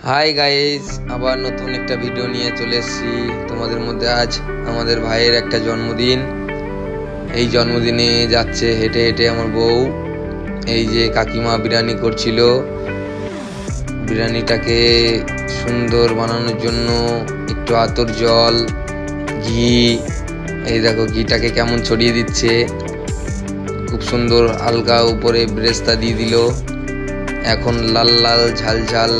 Hi guys, আবার নতুন একটা ভিডিও নিয়ে চলে এসেছি তোমাদের মধ্যে। আজ আমাদের ভাইয়ের একটা জন্মদিন। এই জন্মদিনে যাচ্ছে হেঁটে হেঁটে আমার বউ। এই যে কাকিমা বিরিয়ানি করছিল, বিরিয়ানিটাকে সুন্দর বানানোর জন্য একটু আতর জল, ঘি, এই দেখো ঘিটাকে কেমন ছড়িয়ে দিচ্ছে। খুব সুন্দর হালকা উপরে ব্রেস্তা দিয়ে দিল। এখন লাল লাল ঝাল ঝাল,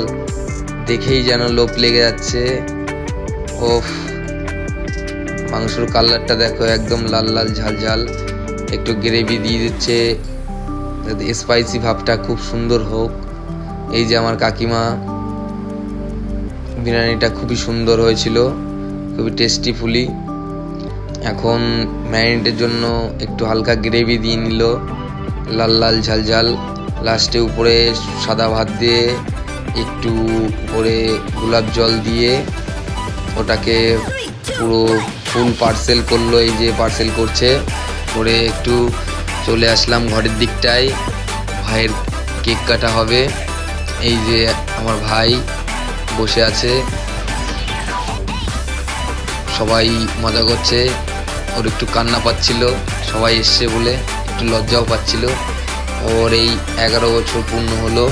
দেখেই যেন লোভ লেগে যাচ্ছে। ওফ, মাংসর কালারটা দেখো, একদম লাল লাল ঝাল ঝাল। একটু গ্রেভি দিয়ে দিচ্ছে যাতে স্পাইসি ভাবটা খুব সুন্দর হোক। এই যে আমার কাকিমা, বিরিয়ানিটা খুবই সুন্দর হয়েছিল, খুবই টেস্টিফুলি। এখন ম্যারিনেটের জন্য একটু হালকা গ্রেভি দিয়ে নিল, লাল লাল ঝাল ঝাল। লাস্টে উপরে সাদা ভাত দিয়ে, একটু উপরে গোলাপ জল দিয়ে ওটাকে পুরো ফুল পার্সেল করলো। এই যে পার্সেল করছে করে একটু চলে আসলাম ঘরের দিকটায়। ভাইয়ের কেক কাটা হবে। এই যে আমার ভাই বসে আছে, সবাই মজা করছে। ওর একটু কান্না পাচ্ছিল, সবাই এসছে বলে একটু লজ্জাও পাচ্ছিল। ওর এই 11 বছর পূর্ণ হলো,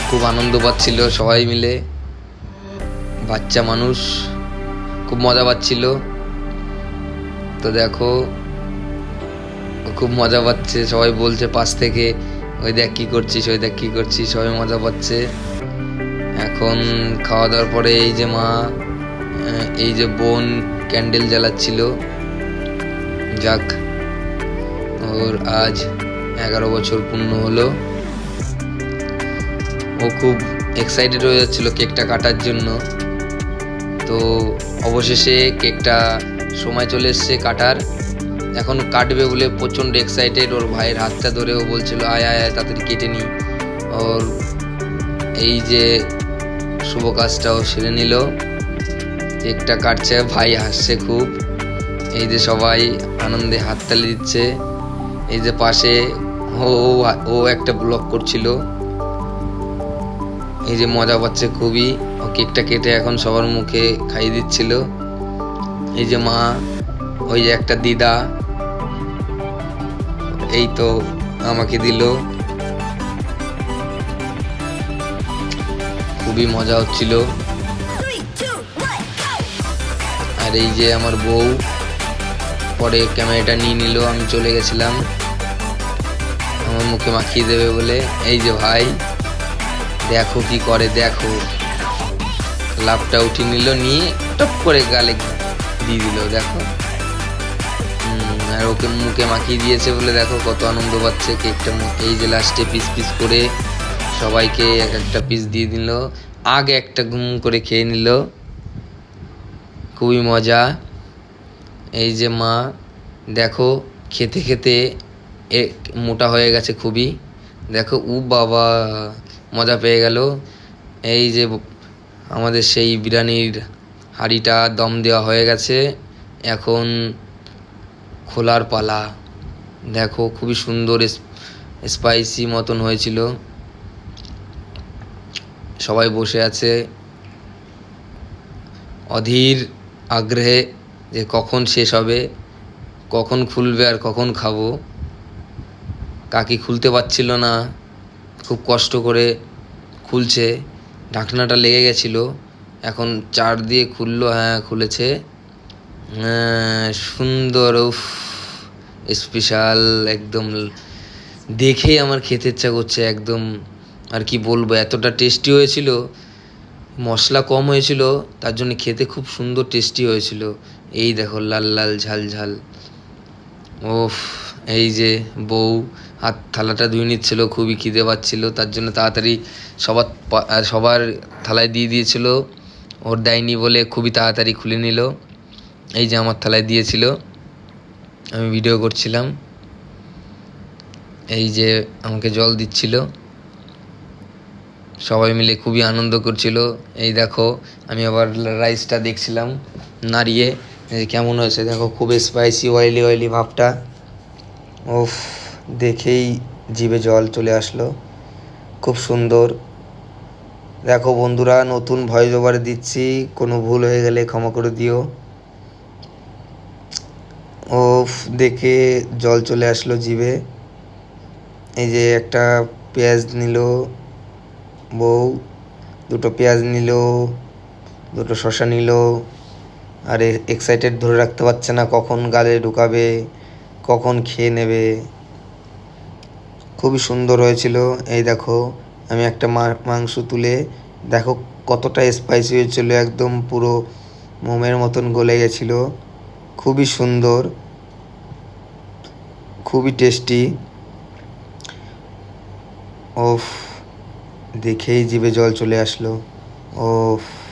খুব আনন্দ পাচ্ছিল সবাই মিলে। বাচ্চা মানুষ, খুব মজা পাচ্ছিল। তো দেখো, খুব মজা পাচ্ছে, সবাই বলছে পাশ থেকে, ওই দেখ কি করছিস, ওই দেখ কি করছিস, সবাই মজা পাচ্ছে। এখন খাওয়া দাওয়ার পরে এই যে মা, এই যে বোন ক্যান্ডেল জ্বালাচ্ছিল। যাক, ওর আজ 11 বছর পূর্ণ হলো। ও খুব এক্সাইটেড হয়ে যাচ্ছিল কেকটা কাটার জন্য। তো অবশেষে কেকটা সময় চলে এসছে কাটার। এখন কাটবে বলে প্রচণ্ড এক্সাইটেড। ওর ভাইয়ের হাতটা ধরে ও বলছিল আয় আয় আয়, তাড়াতাড়ি কেটে নি। ওর এই যে শুভ কাজটাও সেরে নিল, কেকটা কাটছে, ভাই হাসছে খুব। এই যে সবাই আনন্দে হাততালি দিচ্ছে। এই যে পাশে ও ও একটা ব্লগ করছিল, এই যে মজা পাচ্ছে খুবই। ও কেকটা কেটে এখন সবার মুখে খাইয়ে দিচ্ছিল। এই যে মা, ওই যে একটা দিদা, এই তো আমাকে দিল। খুবই মজা হচ্ছিল। আর এই যে আমার বউ পরে ক্যামেরাটা নিয়ে নিল, আমি চলে গেছিলাম আমার মুখে মাখিয়ে দেবে বলে। এই যে ভাই দেখো কি করে, দেখো লাভটা উঠিয়ে নিল, নিয়ে টপ করে গালে দিয়ে দিল। দেখো, আর ওকে মুখে মাখিয়ে দিয়েছে বলে দেখো কত আনন্দ পাচ্ছে কেকটা। এই যে লাস্টে পিস পিস করে সবাইকে এক একটা পিস দিয়ে দিল, আগে একটা ঘুম করে খেয়ে নিল। খুবই মজা। এই যে মা দেখো খেতে খেতে মোটা হয়ে গেছে খুবই। দেখো, উ বাবা, মজা পেয়ে গেল। এই যে আমাদের সেই বিরিয়ানির হাঁড়িটা দম দেওয়া হয়ে গেছে, এখন খোলার পালা। দেখো খুবই সুন্দর স্পাইসি মতন হয়েছিল। সবাই বসে আছে অধীর আগ্রহে যে কখন শেষ হবে, কখন খুলবে আর কখন খাবো। কাকি খুলতে পারছিল না, খুব কষ্ট করে খুলছে, ঢাকনাটা লেগে গেছিলো। এখন চার দিয়ে খুললো, হ্যাঁ খুলেছে। সুন্দর, উফ, স্পেশাল একদম। দেখেই আমার খেতে ইচ্ছা করছে একদম। আর কি বলবো, এতটা টেস্টি হয়েছিল। মশলা কম হয়েছিল, তার জন্য খেতে খুব সুন্দর টেস্টি হয়েছিল। এই দেখো লাল লাল ঝাল ঝাল। ওফ, এই যে বউ হাত থালাটা ধুয়ে নিচ্ছিল, খুবই খিদে পাচ্ছিল, তার জন্য তাড়াতাড়ি সবার থালায় দিয়ে দিয়েছিল। ওর দেয়নি বলে খুবই তাড়াতাড়ি খুলে নিল। এই যে আমার থালায় দিয়েছিল, আমি ভিডিও করছিলাম। এই যে আমাকে জল দিচ্ছিল, সবাই মিলে খুবই আনন্দ করছিল। এই দেখো, আমি আবার রাইসটা দেখছিলাম নাড়িয়ে কেমন হয়েছে। দেখো খুব স্পাইসি, অয়েলি অয়েলি ভাবটা। ওফ, দেখেই জিভে জল চলে আসলো। খুব সুন্দর। দেখো বন্ধুরা, নতুন ভয়েস ওভার দিচ্ছি, কোনো ভুল হয়ে গেলে ক্ষমা করে দিও। ওফ, দেখে জল চলে আসলো জিভে। এই যে একটা পেঁয়াজ নিল বউ, দুটো পেঁয়াজ নিল, দুটো শসা নিল, আর এক্সাইটেড ধরে রাখতে পারছে না কখন গালে ঢুকাবে, কখন খেয়ে নেবে। খুবই সুন্দর হয়েছিল। এই দেখো, আমি একটা মাংস তুলে দেখো কতটা স্পাইসি হয়েছিল, একদম পুরো মোমের মতন গলে গেছিল। খুবই সুন্দর, খুবই টেস্টি। ওফ, দেখেই জিভে জল চলে আসলো। ওফ।